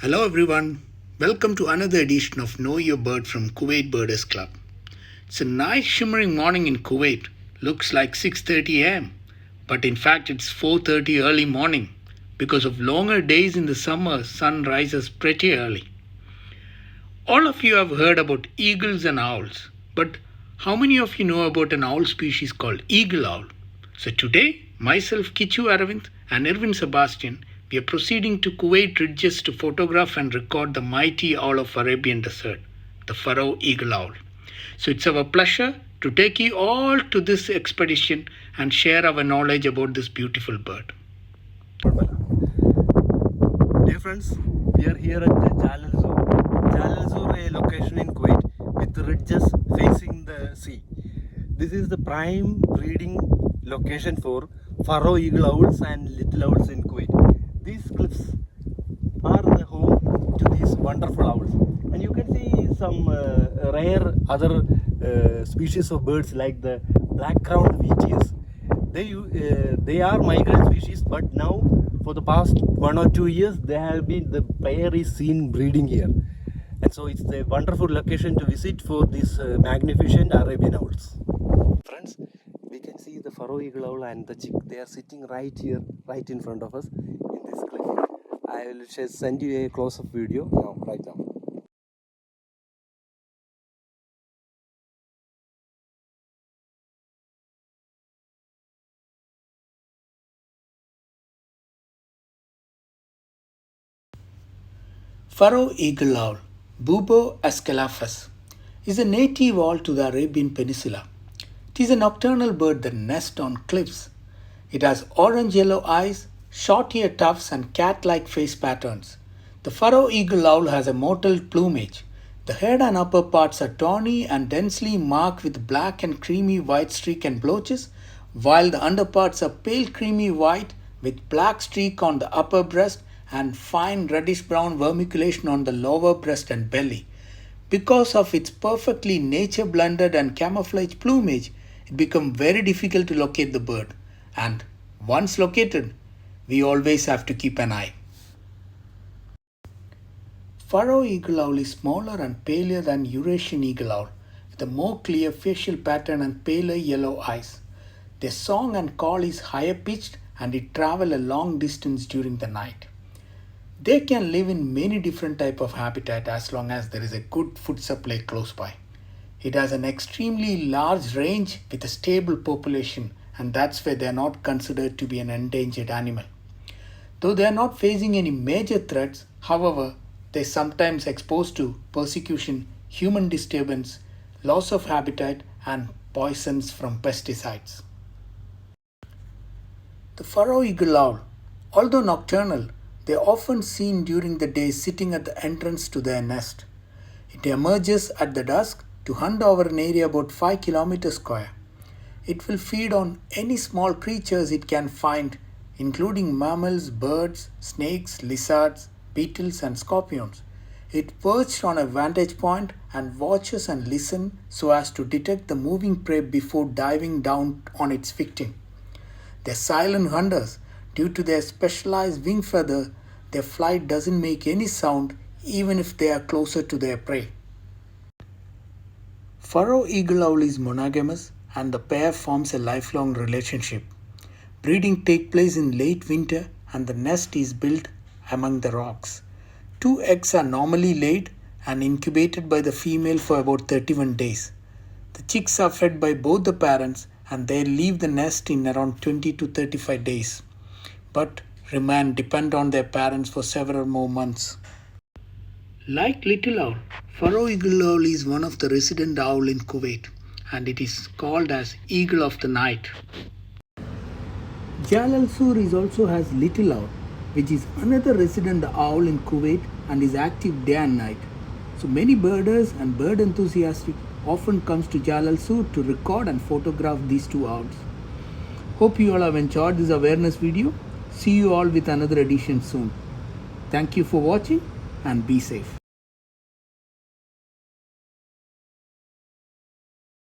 Hello everyone, welcome to another edition of Know Your Bird from Kuwait Birders Club. It's a nice shimmering morning in Kuwait. Looks like 6:30 am, but in fact it's 4:30 early morning. Because of longer days in the summer, sun rises pretty early. All of you have heard about eagles and owls, but how many of you know about an owl species called eagle owl? So today, myself, Kichu Aravind, and Irvin Sebastian, we are proceeding to Kuwait ridges to photograph and record the mighty owl of Arabian desert, the Pharaoh eagle owl. So it's our pleasure to take you all to this expedition and share our knowledge about this beautiful bird. Dear friends, we are here at Jalal Zoo. Jalal Zoo, a location in Kuwait with ridges facing the sea. This is the prime breeding location for Pharaoh eagle owls and little owls in Kuwait. These cliffs are the home to these wonderful owls. And you can see some rare other species of birds like the black-crowned wheatears. They are migrant species, but now for the past 1 or 2 years the pair is seen breeding here, and so it's a wonderful location to visit for these magnificent Arabian owls. Friends, we can see the Pharaoh eagle owl and the chick. They are sitting right here, right in front of us in this cliff. I will just send you a close-up video right now. Pharaoh eagle owl, Bubo ascalaphus, is a native owl to the Arabian Peninsula. It is a nocturnal bird that nests on cliffs. It has orange-yellow eyes, short ear tufts, and cat-like face patterns. The Pharaoh eagle owl has a mottled plumage. The head and upper parts are tawny and densely marked with black and creamy white streak and blotches, while the underparts are pale creamy white with black streak on the upper breast and fine reddish-brown vermiculation on the lower breast and belly. Because of its perfectly nature-blended and camouflage plumage, it becomes very difficult to locate the bird. And once located, we always have to keep an eye. Pharaoh eagle owl is smaller and paler than Eurasian eagle owl, with a more clear facial pattern and paler yellow eyes. Their song and call is higher pitched and it travels a long distance during the night. They can live in many different types of habitat as long as there is a good food supply close by. It has an extremely large range with a stable population, and that's why they are not considered to be an endangered animal. Though they are not facing any major threats, however, they are sometimes exposed to persecution, human disturbance, loss of habitat, and poisons from pesticides. The Pharaoh eagle owl, although nocturnal, they are often seen during the day sitting at the entrance to their nest. It emerges at the dusk to hunt over an area about 5 kilometers square. It will feed on any small creatures it can find, including mammals, birds, snakes, lizards, beetles, and scorpions. It perches on a vantage point and watches and listens so as to detect the moving prey before diving down on its victim. They're silent hunters. Due to their specialized wing feather, their flight doesn't make any sound even if they are closer to their prey. Pharaoh eagle owl is monogamous and the pair forms a lifelong relationship. Breeding takes place in late winter and the nest is built among the rocks. 2 eggs are normally laid and incubated by the female for about 31 days. The chicks are fed by both the parents and they leave the nest in around 20 to 35 days, but remain dependent on their parents for several more months. Like little owl, Pharaoh eagle owl is one of the resident owl in Kuwait, and it is called as eagle of the night. Jalal Zoo also has little owl, which is another resident owl in Kuwait and is active day and night. So many birders and bird enthusiasts often comes to Jalal Zoo to record and photograph these 2 owls. Hope you all have enjoyed this awareness video. See you all with another edition soon. Thank you for watching and be safe.